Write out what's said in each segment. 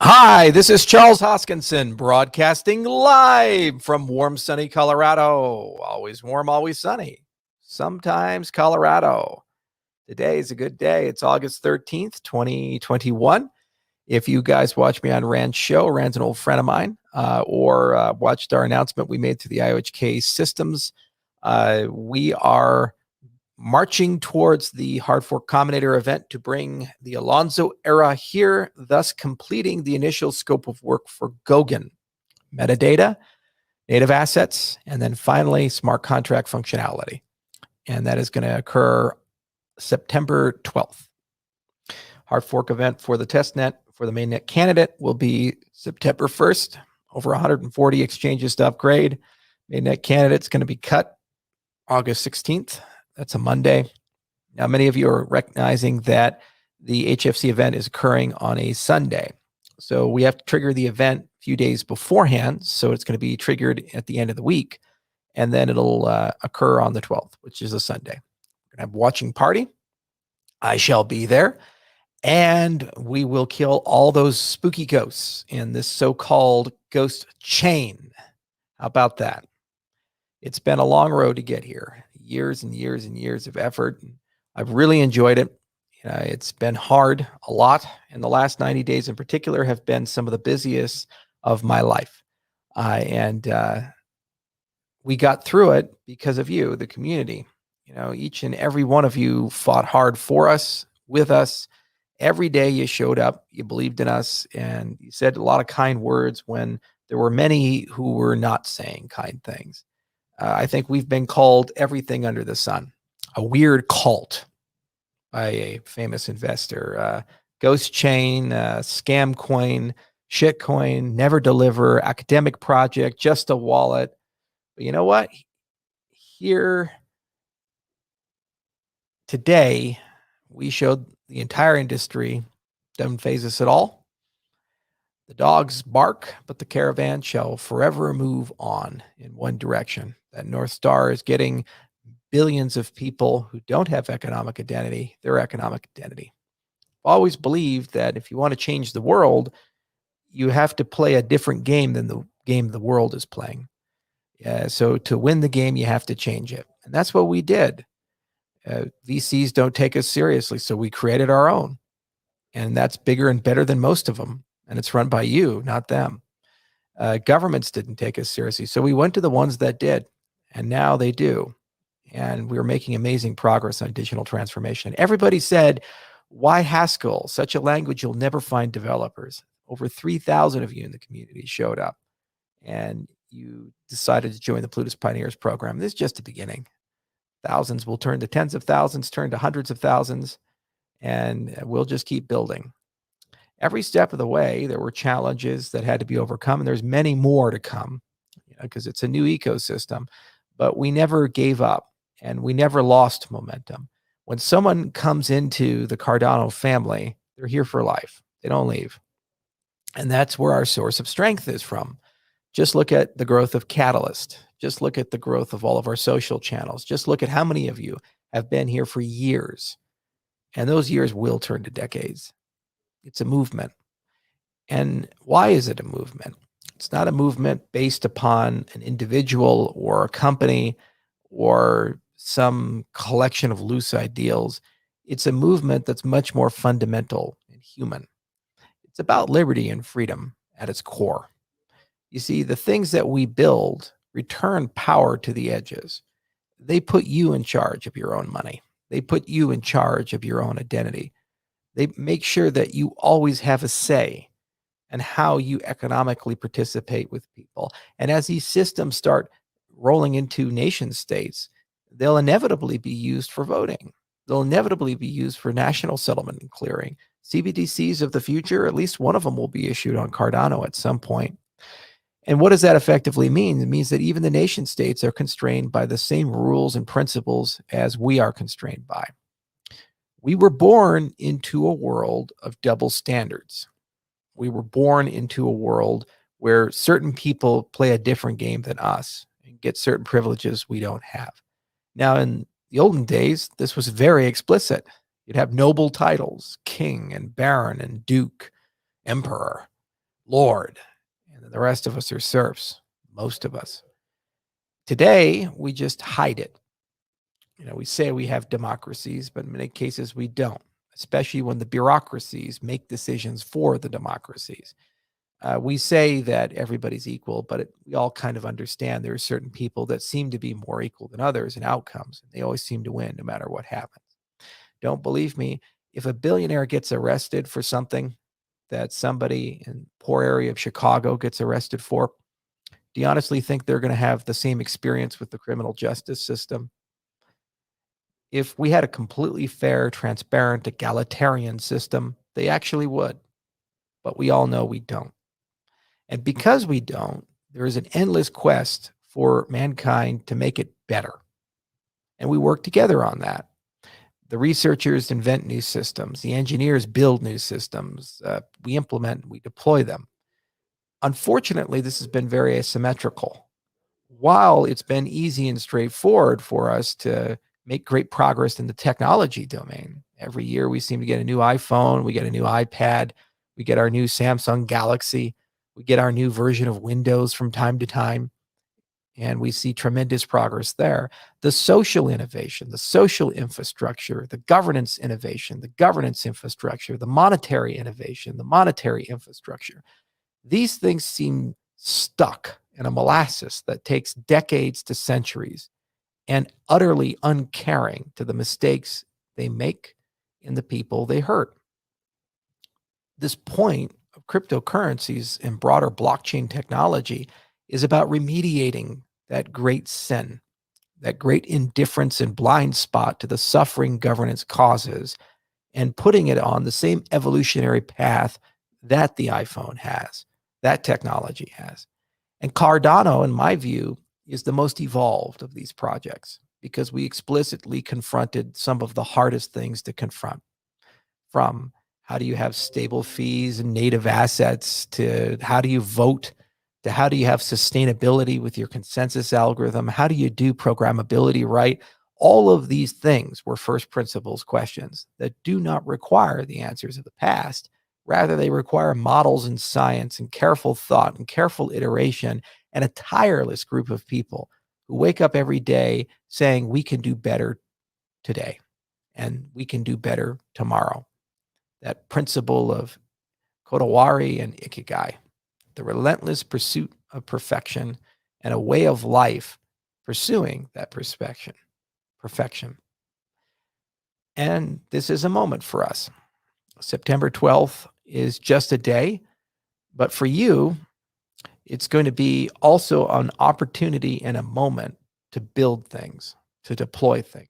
Hi, this is Charles Hoskinson, broadcasting live from warm, sunny Colorado. Always warm, always sunny. Sometimes Colorado. Today is a good day. It's August 13th, 2021. If you guys watch me on Rand's show, Rand's an old friend of mine, or watched our announcement we made to the IOHK systems, we are marching towards the Hard Fork Combinator event to bring the Alonzo era here, thus completing the initial scope of work for Goguen. Metadata, native assets, and then finally smart contract functionality. And that is going to occur September 12th. Hard Fork event for the testnet for the mainnet candidate will be September 1st. Over 140 exchanges to upgrade. Mainnet candidate's going to be cut August 16th. That's a Monday. Now, many of you are recognizing that the HFC event is occurring on a Sunday. So we have to trigger the event a few days beforehand. So it's going to be triggered at the end of the week. And then it'll occur on the 12th, which is a Sunday. We're going to have a watching party. I shall be there. And we will kill all those spooky ghosts in this so-called ghost chain. How about that? It's been a long road to get here. Years and years and years of effort. I've really enjoyed it. It's been hard, a lot. And the last 90 days in particular have been some of the busiest of my life. And we got through it because of you, the community. Each and every one of you fought hard for us, with us. Every day you showed up, you believed in us, and you said a lot of kind words when there were many who were not saying kind things. I think we've been called everything under the sun. A weird cult by a famous investor. Ghost chain, scam coin, shit coin, never deliver, academic project, just a wallet. But you know what? Here today, we showed the entire industry doesn't phase us at all. The dogs bark, but the caravan shall forever move on in one direction. That North Star is getting billions of people who don't have economic identity, their economic identity. I've always believed that if you want to change the world, you have to play a different game than the game the world is playing. So to win the game, you have to change it. And that's what we did. VCs don't take us seriously, so we created our own. And that's bigger and better than most of them. And it's run by you, not them. Governments didn't take us seriously, so we went to the ones that did. And now they do. And we're making amazing progress on digital transformation. Everybody said, why Haskell? Such a language you'll never find developers. Over 3,000 of you in the community showed up. And you decided to join the Plutus Pioneers program. This is just the beginning. Thousands will turn to tens of thousands, turn to hundreds of thousands, and we'll just keep building. Every step of the way, there were challenges that had to be overcome, and there's many more to come because it's a new ecosystem. But we never gave up, and we never lost momentum. When someone comes into the Cardano family, they're here for life. They don't leave. And that's where our source of strength is from. Just look at the growth of Catalyst. Just look at the growth of all of our social channels. Just look at how many of you have been here for years. And those years will turn to decades. It's a movement. And why is it a movement? It's not a movement based upon an individual or a company or some collection of loose ideals. It's a movement that's much more fundamental and human. It's about liberty and freedom at its core. You see, the things that we build return power to the edges. They put you in charge of your own money. They put you in charge of your own identity. They make sure that you always have a say in how you economically participate with people. And as these systems start rolling into nation states, they'll inevitably be used for voting. They'll inevitably be used for national settlement and clearing. CBDCs of the future, at least one of them will be issued on Cardano at some point. And what does that effectively mean? It means that even the nation states are constrained by the same rules and principles as we are constrained by. We were born into a world of double standards. We were born into a world where certain people play a different game than us and get certain privileges we don't have. Now, in the olden days, this was very explicit. You'd have noble titles, king and baron and duke, emperor. Lord. And then the rest of us are serfs, most of us. Today, we just hide it. We say we have democracies, but in many cases we don't, especially when the bureaucracies make decisions for the democracies. We say that everybody's equal, but we all kind of understand there are certain people that seem to be more equal than others in outcomes. They always seem to win no matter what happens. Don't believe me? If a billionaire gets arrested for something that somebody in poor area of Chicago gets arrested for, do you honestly think they're going to have the same experience with the criminal justice system? If we had a completely fair, transparent, egalitarian system, they actually would. But we all know we don't. And because we don't, there is an endless quest for mankind to make it better. And we work together on that. The researchers invent new systems. The engineers build new systems. We implement, we deploy them. Unfortunately, this has been very asymmetrical. While it's been easy and straightforward for us to make great progress in the technology domain, every year we seem to get a new iPhone, we get a new iPad, we get our new Samsung Galaxy, we get our new version of Windows from time to time, and we see tremendous progress there. The social innovation, the social infrastructure, the governance innovation, the governance infrastructure, the monetary innovation, the monetary infrastructure, these things seem stuck in a molasses that takes decades to centuries and utterly uncaring to the mistakes they make and the people they hurt. This point of cryptocurrencies and broader blockchain technology is about remediating that great sin, that great indifference and blind spot to the suffering governance causes, and putting it on the same evolutionary path that the iPhone has, that technology has. And Cardano, in my view, is the most evolved of these projects because we explicitly confronted some of the hardest things to confront, from how do you have stable fees and native assets, to how do you vote, to how do you have sustainability with your consensus algorithm, how do you do programmability right. All of these things were first principles questions that do not require the answers of the past. Rather, they require models and science and careful thought and careful iteration and a tireless group of people who wake up every day saying we can do better today and we can do better tomorrow. That principle of Kodawari and Ikigai, the relentless pursuit of perfection and a way of life pursuing that perfection. And this is a moment for us. September 12th is just a day, but for you, it's going to be also an opportunity and a moment to build things, to deploy things.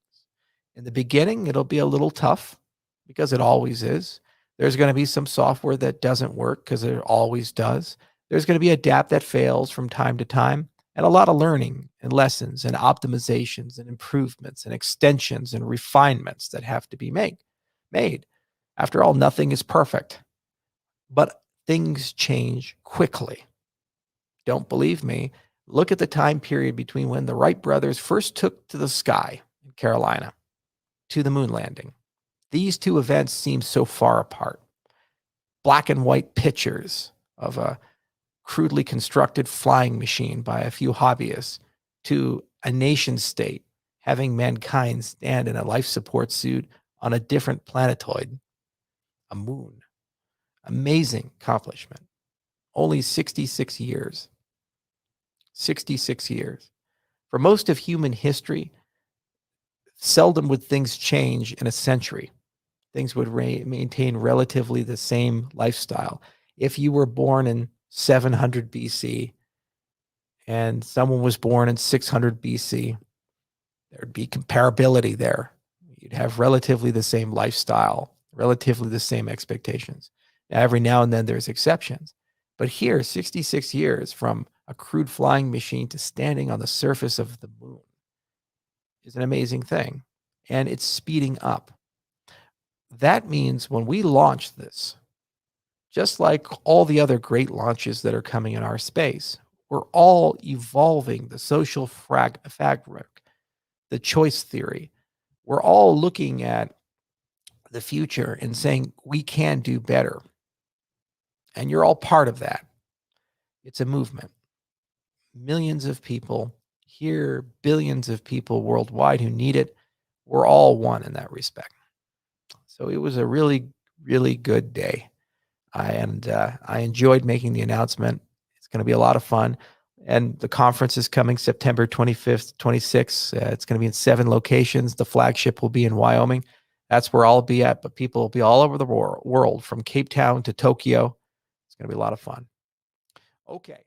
In the beginning, it'll be a little tough because it always is. There's going to be some software that doesn't work because it always does. There's going to be a DApp that fails from time to time, and a lot of learning and lessons and optimizations and improvements and extensions and refinements that have to be made. After all, nothing is perfect, but things change quickly. Don't believe me? Look at the time period between when the Wright brothers first took to the sky in Carolina to the moon landing. These two events seem so far apart. Black and white pictures of a crudely constructed flying machine by a few hobbyists to a nation state having mankind stand in a life support suit on a different planetoid, a moon. Amazing accomplishment. Only 66 years. 66 years. For most of human history, seldom would things change in a century. Things would maintain relatively the same lifestyle. If you were born in 700 BC and someone was born in 600 BC, there'd be comparability there. You'd have relatively the same lifestyle, relatively the same expectations. Now, every now and then there's exceptions. But here, 66 years from a crude flying machine to standing on the surface of the moon is an amazing thing. And it's speeding up. That means when we launch this, just like all the other great launches that are coming in our space, we're all evolving the social fabric, the choice theory. We're all looking at the future and saying we can do better. And you're all part of that. It's a movement. Millions of people here, billions of people worldwide who need it. We're all one in that respect. So it was a really, really good day. I enjoyed making the announcement. It's going to be a lot of fun. And the conference is coming September 25th, 26th. It's going to be in 7 locations. The flagship will be in Wyoming. That's where I'll be at, but people will be all over the world, from Cape Town to Tokyo. It's going to be a lot of fun. Okay.